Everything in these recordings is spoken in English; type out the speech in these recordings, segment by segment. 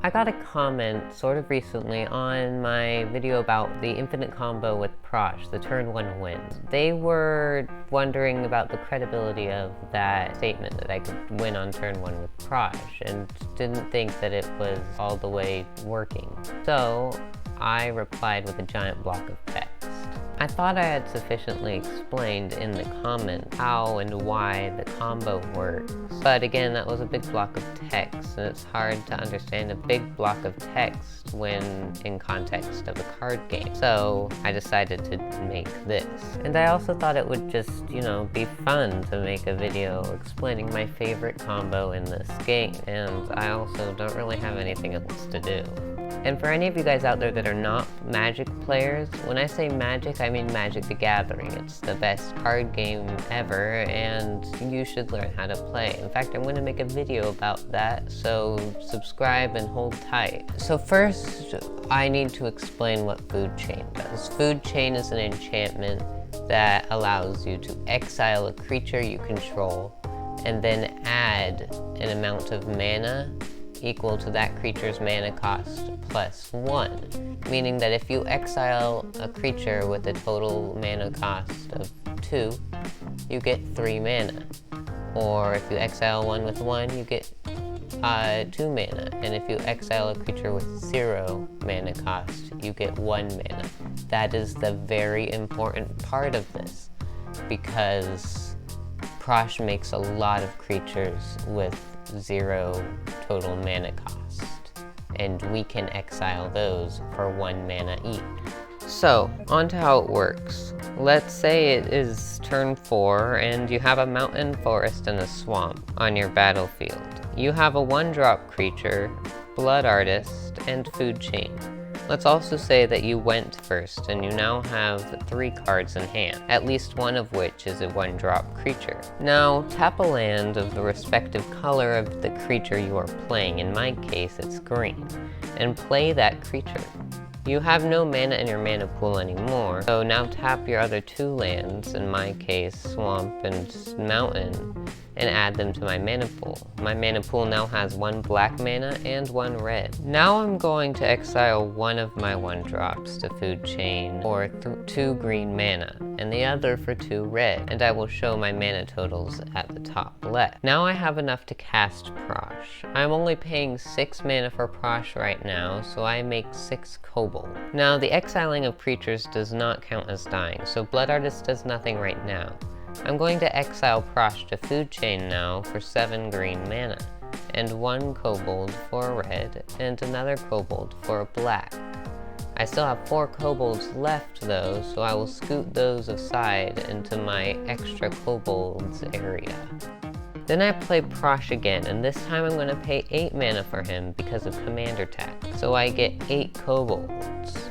I got a comment sort of recently on my video about the infinite combo with Prossh, the turn 1 win. They were wondering about the credibility of that statement that I could win on turn 1 with Prossh, and didn't think that it was all the way working. So I replied with a giant block of text. I thought I had sufficiently explained in the comment how and why the combo works. But again, that was a big block of text, and it's hard to understand a big block of text when in context of a card game. So I decided to make this. And I also thought it would just, be fun to make a video explaining my favorite combo in this game. And I also don't really have anything else to do. And for any of you guys out there that are not Magic players, when I say Magic, I mean Magic the Gathering. It's the best card game ever, and you should learn how to play. In fact, I'm going to make a video about that, so subscribe and hold tight. So first, I need to explain what Food Chain does. Food Chain is an enchantment that allows you to exile a creature you control, and then add an amount of mana equal to that creature's mana cost plus 1, meaning that if you exile a creature with a total mana cost of 2, you get 3 mana. Or if you exile one with 1, you get 2 mana. And if you exile a creature with 0 mana cost, you get 1 mana. That is the very important part of this, because Prossh makes a lot of creatures with 0 total mana cost, and we can exile those for 1 mana each. So, on to how it works. Let's say it is turn 4 and you have a mountain, forest, and a swamp on your battlefield. You have a 1-drop creature, Blood Artist, and Food Chain. Let's also say that you went first and you now have 3 cards in hand, at least one of which is a 1-drop creature. Now, tap a land of the respective color of the creature you are playing, in my case it's green, and play that creature. You have no mana in your mana pool anymore, so now tap your other 2 lands, in my case Swamp and Mountain, and add them to my mana pool. My mana pool now has 1 black mana and 1 red. Now I'm going to exile one of my 1-drops to Food Chain for 2 green mana, and the other for 2 red, and I will show my mana totals at the top left. Now I have enough to cast Prossh. I'm only paying 6 mana for Prossh right now, so I make 6 kobold. Now the exiling of creatures does not count as dying, so Blood Artist does nothing right now. I'm going to exile Prossh to Food Chain now for 7 green mana, and 1 kobold for a red, and another kobold for a black. I still have 4 kobolds left though, so I will scoot those aside into my extra kobolds area. Then I play Prossh again, and this time I'm going to pay 8 mana for him because of Commander Tech, so I get 8 kobolds.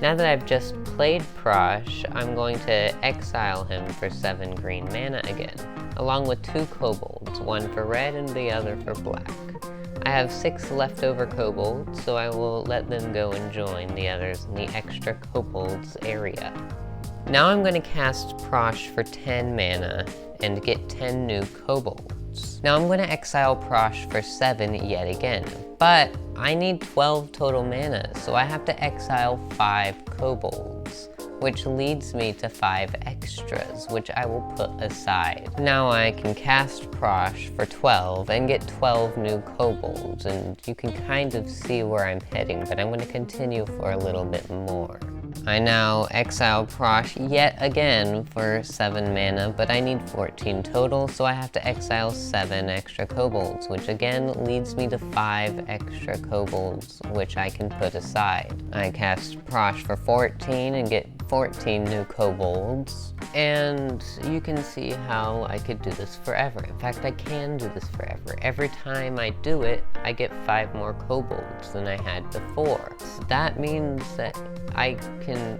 Now that I've just played Prossh, I'm going to exile him for 7 green mana again, along with 2 kobolds, one for red and the other for black. I have 6 leftover kobolds, so I will let them go and join the others in the extra kobolds area. Now I'm going to cast Prossh for 10 mana and get 10 new kobolds. Now I'm going to exile Prossh for 7 yet again, but I need 12 total mana, so I have to exile 5 kobolds, which leads me to 5 extras, which I will put aside. Now I can cast Prossh for 12 and get 12 new kobolds, and you can kind of see where I'm heading, but I'm going to continue for a little bit more. I now exile Prossh yet again for 7 mana, but I need 14 total, so I have to exile 7 extra kobolds, which again leads me to 5 extra kobolds, which I can put aside. I cast Prossh for 14 and get 14 new kobolds, and you can see how I could do this forever. In fact, I can do this forever. Every time I do it, I get 5 more kobolds than I had before. So that means that I can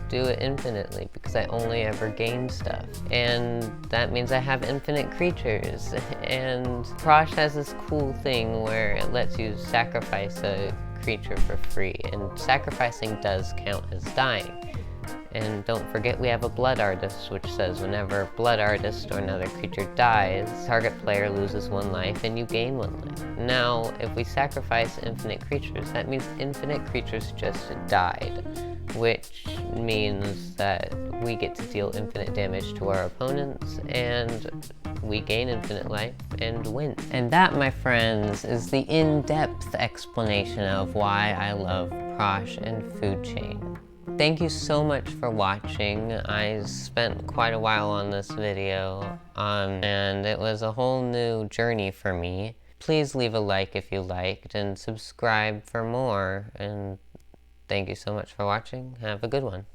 do it infinitely because I only ever gain stuff. And that means I have infinite creatures. And Prossh has this cool thing where it lets you sacrifice a creature for free, and sacrificing does count as dying. And don't forget we have a blood artist, which says whenever blood artist or another creature dies, target player loses 1 life and you gain 1 life. Now, if we sacrifice infinite creatures, that means infinite creatures just died, which means that we get to deal infinite damage to our opponents, and we gain infinite life and win. And that, my friends, is the in-depth explanation of why I love Prossh and Food Chain. Thank you so much for watching. I spent quite a while on this video, and it was a whole new journey for me. Please leave a like if you liked, and subscribe for more, and thank you so much for watching. Have a good one.